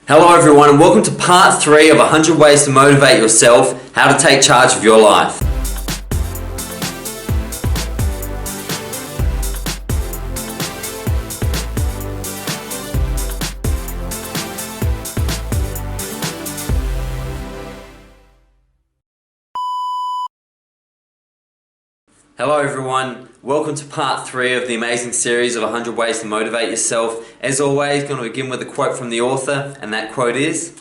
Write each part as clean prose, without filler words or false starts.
Hello everyone and welcome to part 3 of 100 Ways to Motivate Yourself, how to take charge of your life. Hello everyone, welcome to part 3 of the amazing series of 100 Ways to Motivate Yourself. As always, going to begin with a quote from the author, and that quote is,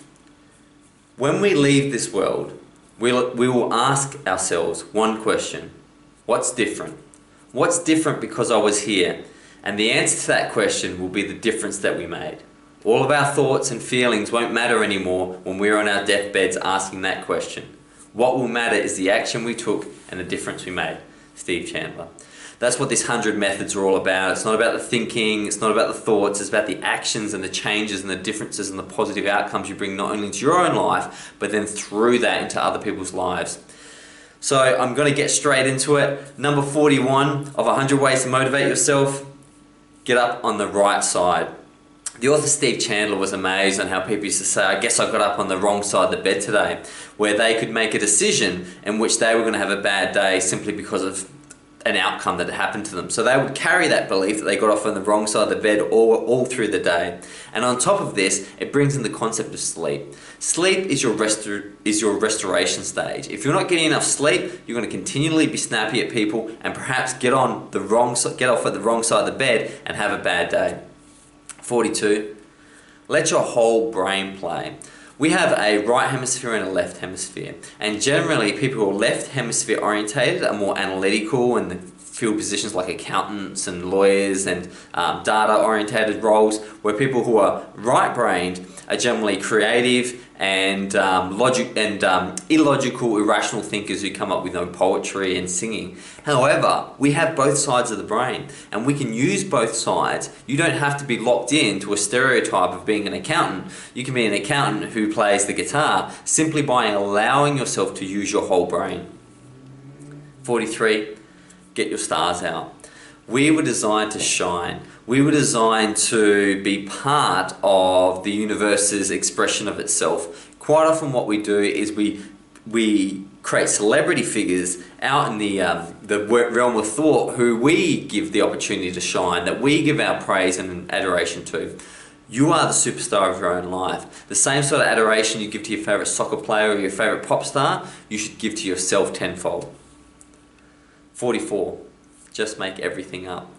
"When we leave this world, we will ask ourselves one question: what's different? What's different because I was here?" And the answer to that question will be the difference that we made. All of our thoughts and feelings won't matter anymore when we're on our deathbeds asking that question. What will matter is the action we took and the difference we made. Steve Chandler. That's what this 100 methods are all about. It's not about the thinking, it's not about the thoughts, it's about the actions and the changes and the differences and the positive outcomes you bring not only into your own life, but then through that into other people's lives. So I'm going to get straight into it. Number 41 of 100 Ways to Motivate Yourself, get up on the right side. The author Steve Chandler was amazed on how people used to say, "I guess I got up on the wrong side of the bed today," where they could make a decision in which they were going to have a bad day simply because of an outcome that had happened to them. So they would carry that belief that they got off on the wrong side of the bed all through the day. And on top of this, it brings in the concept of sleep. Sleep is your restoration stage. If you're not getting enough sleep, you're going to continually be snappy at people and perhaps get off at the wrong side of the bed and have a bad day. 42. Let your whole brain play. We have a right hemisphere and a left hemisphere, and generally people who are left hemisphere orientated are more analytical and fill positions like accountants and lawyers and data orientated roles, where people who are right brained are generally creative and illogical, irrational thinkers who come up with poetry and singing. However, we have both sides of the brain and we can use both sides. You don't have to be locked into a stereotype of being an accountant. You can be an accountant who plays the guitar simply by allowing yourself to use your whole brain. 43, get your stars out. We were designed to shine. We were designed to be part of the universe's expression of itself. Quite often what we do is we create celebrity figures out in the realm of thought who we give the opportunity to shine, that we give our praise and adoration to. You are the superstar of your own life. The same sort of adoration you give to your favourite soccer player or your favourite pop star, you should give to yourself tenfold. 44. Just make everything up.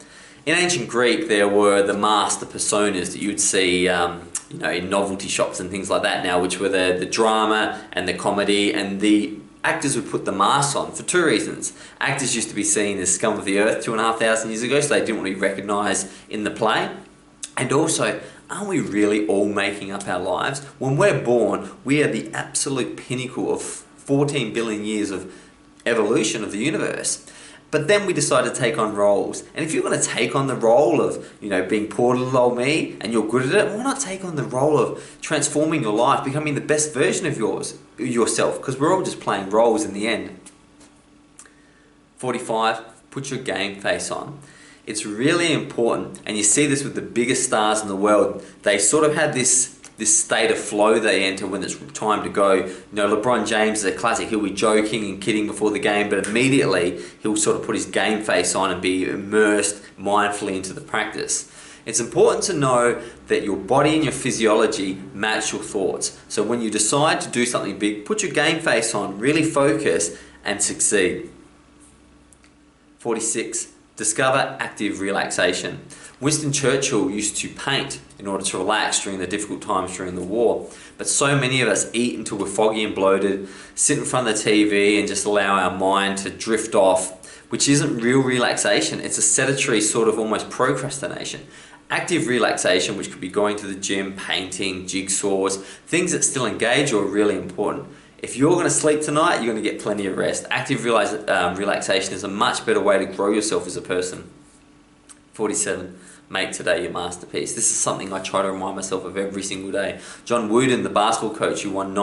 In ancient Greek, there were the master personas that you'd see in novelty shops and things like that now, which were the drama and the comedy, and the actors would put the masks on for two reasons. Actors used to be seen as scum of the earth 2,500 years ago, so they didn't want to be recognised in the play. And also, aren't we really all making up our lives? When we're born, we are the absolute pinnacle of 14 billion years of evolution of the universe. But then we decide to take on roles. And if you're going to take on the role of, being poor little old me, and you're good at it, why not take on the role of transforming your life, becoming the best version of yourself? Because we're all just playing roles in the end. 45, put your game face on. It's really important, and you see this with the biggest stars in the world. They sort of have this state of flow they enter when it's time to go. LeBron James is a classic. He'll be joking and kidding before the game, but immediately he'll sort of put his game face on and be immersed mindfully into the practice. It's important to know that your body and your physiology match your thoughts. So when you decide to do something big, put your game face on, really focus and succeed. 46. Discover active relaxation. Winston Churchill used to paint in order to relax during the difficult times during the war. But so many of us eat until we're foggy and bloated, sit in front of the TV and just allow our mind to drift off, which isn't real relaxation. It's a sedentary sort of almost procrastination. Active relaxation, which could be going to the gym, painting, jigsaws, things that still engage you, are really important. If you're going to sleep tonight, you're going to get plenty of rest. Active relaxation is a much better way to grow yourself as a person. 47. Make today your masterpiece. This is something I try to remind myself of every single day. John Wooden, the basketball coach who won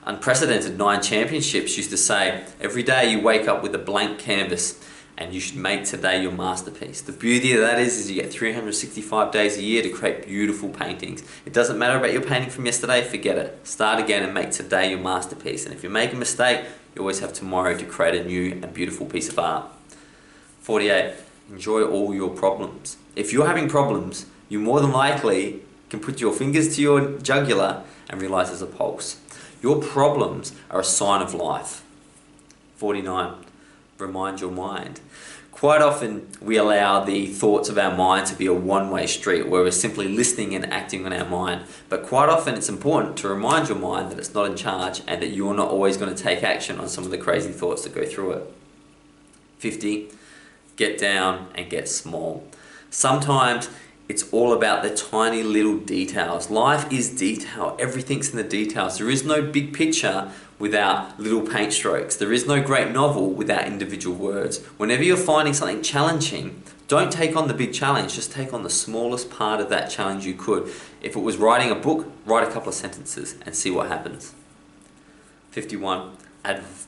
unprecedented 9 championships, used to say, every day you wake up with a blank canvas and you should make today your masterpiece. The beauty of that is you get 365 days a year to create beautiful paintings. It doesn't matter about your painting from yesterday, forget it. Start again and make today your masterpiece. And if you make a mistake, you always have tomorrow to create a new and beautiful piece of art. 48. Enjoy all your problems. If you're having problems, you more than likely can put your fingers to your jugular and realize there's a pulse. Your problems are a sign of life. 49. Remind your mind. Quite often we allow the thoughts of our mind to be a one-way street where we're simply listening and acting on our mind. But quite often it's important to remind your mind that it's not in charge and that you're not always going to take action on some of the crazy thoughts that go through it. 50. Get down and get small. Sometimes it's all about the tiny little details. Life is detail. Everything's in the details. There is no big picture without little paint strokes. There is no great novel without individual words. Whenever you're finding something challenging, don't take on the big challenge. Just take on the smallest part of that challenge you could. If it was writing a book, write a couple of sentences and see what happens. 51.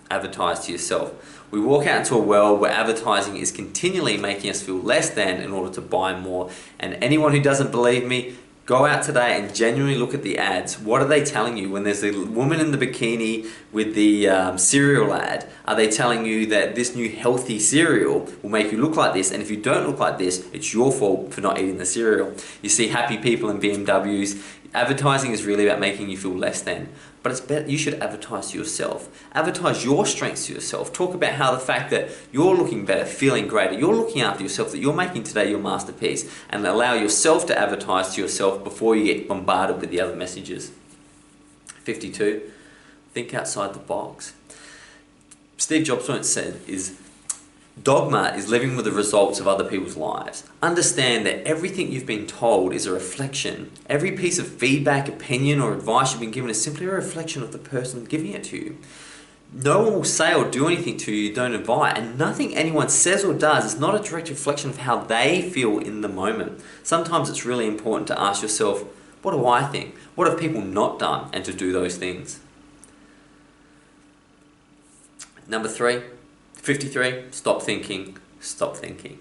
Advertise to yourself. We walk out into a world where advertising is continually making us feel less than in order to buy more. And anyone who doesn't believe me, go out today and genuinely look at the ads. What are they telling you? When there's a woman in the bikini with the cereal ad, are they telling you that this new healthy cereal will make you look like this? And if you don't look like this, it's your fault for not eating the cereal. You see happy people in BMWs. Advertising is really about making you feel less than. But it's better, you should advertise to yourself. Advertise your strengths to yourself. Talk about how the fact that you're looking better, feeling greater, you're looking after yourself, that you're making today your masterpiece, and allow yourself to advertise to yourself before you get bombarded with the other messages. 52. Think outside the box. Steve Jobs once said dogma is living with the results of other people's lives. Understand that everything you've been told is a reflection. Every piece of feedback, opinion, or advice you've been given is simply a reflection of the person giving it to you. No one will say or do anything to you don't invite, and nothing anyone says or does is not a direct reflection of how they feel in the moment. Sometimes it's really important to ask yourself, what do I think? What have people not done? And to do those things. Number 53, stop thinking, stop thinking.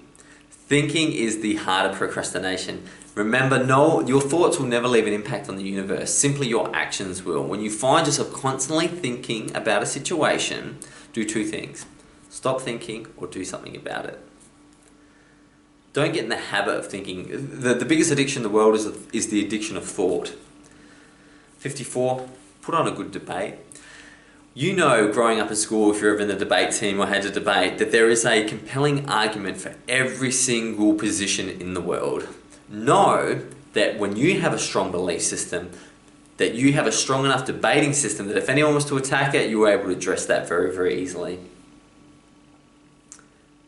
Thinking is the heart of procrastination. Remember, your thoughts will never leave an impact on the universe. Simply your actions will. When you find yourself constantly thinking about a situation, do two things. Stop thinking or do something about it. Don't get in the habit of thinking. The biggest addiction in the world is the addiction of thought. 54, put on a good debate. You know, growing up in school, if you're ever in the debate team or had a debate, that there is a compelling argument for every single position in the world. Know that when you have a strong belief system, that you have a strong enough debating system that if anyone was to attack it, you were able to address that very, very easily.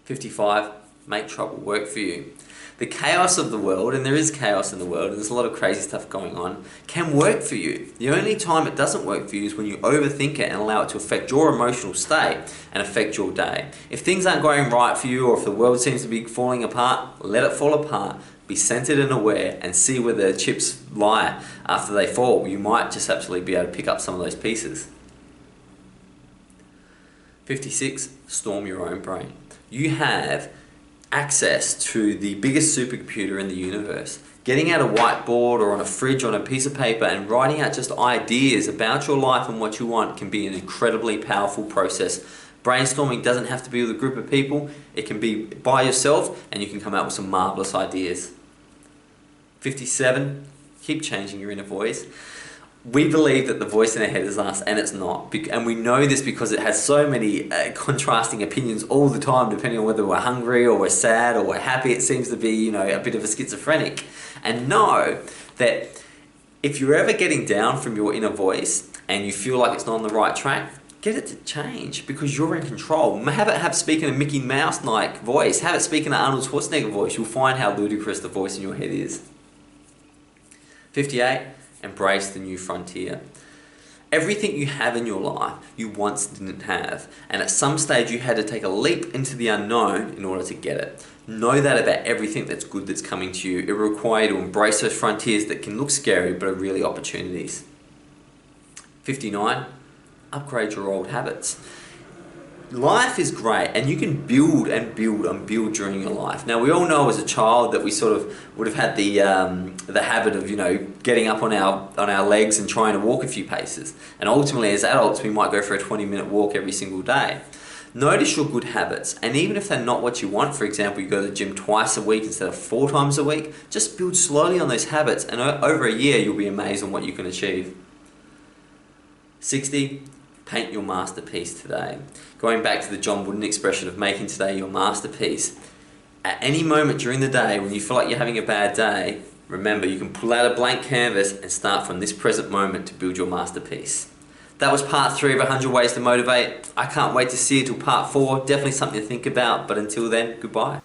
55, make trouble work for you. The chaos of the world, and there is chaos in the world, and there's a lot of crazy stuff going on, can work for you. The only time it doesn't work for you is when you overthink it and allow it to affect your emotional state and affect your day. If things aren't going right for you, or if the world seems to be falling apart, let it fall apart. Be centered and aware and see where the chips lie after they fall. You might just absolutely be able to pick up some of those pieces. 56, storm your own brain. You have access to the biggest supercomputer in the universe. Getting out a whiteboard or on a fridge or on a piece of paper and writing out just ideas about your life and what you want can be an incredibly powerful process. Brainstorming doesn't have to be with a group of people. It can be by yourself and you can come out with some marvelous ideas. 57, keep changing your inner voice. We believe that the voice in our head is us, and it's not. And we know this because it has so many contrasting opinions all the time, depending on whether we're hungry or we're sad or we're happy. It seems to be, a bit of a schizophrenic. And know that if you're ever getting down from your inner voice and you feel like it's not on the right track, get it to change because you're in control. Have it speak in a Mickey Mouse-like voice. Have it speak in an Arnold Schwarzenegger voice. You'll find how ludicrous the voice in your head is. 58. Embrace the new frontier. Everything you have in your life, you once didn't have. And at some stage you had to take a leap into the unknown in order to get it. Know that about everything that's good that's coming to you. It will require you to embrace those frontiers that can look scary but are really opportunities. 59. Upgrade your old habits. life is great, and you can build and build and build during your life. Now, we all know as a child that we sort of would have had the habit of, getting up on our legs and trying to walk a few paces. And ultimately, as adults, we might go for a 20-minute walk every single day. Notice your good habits, and even if they're not what you want, for example, you go to the gym twice a week instead of 4 times a week, just build slowly on those habits, and over a year, you'll be amazed on what you can achieve. 60. Paint your masterpiece today. Going back to the John Wooden expression of making today your masterpiece. At any moment during the day when you feel like you're having a bad day, remember you can pull out a blank canvas and start from this present moment to build your masterpiece. That was part 3 of 100 Ways to Motivate. I can't wait to see you till part 4. Definitely something to think about, but until then, goodbye.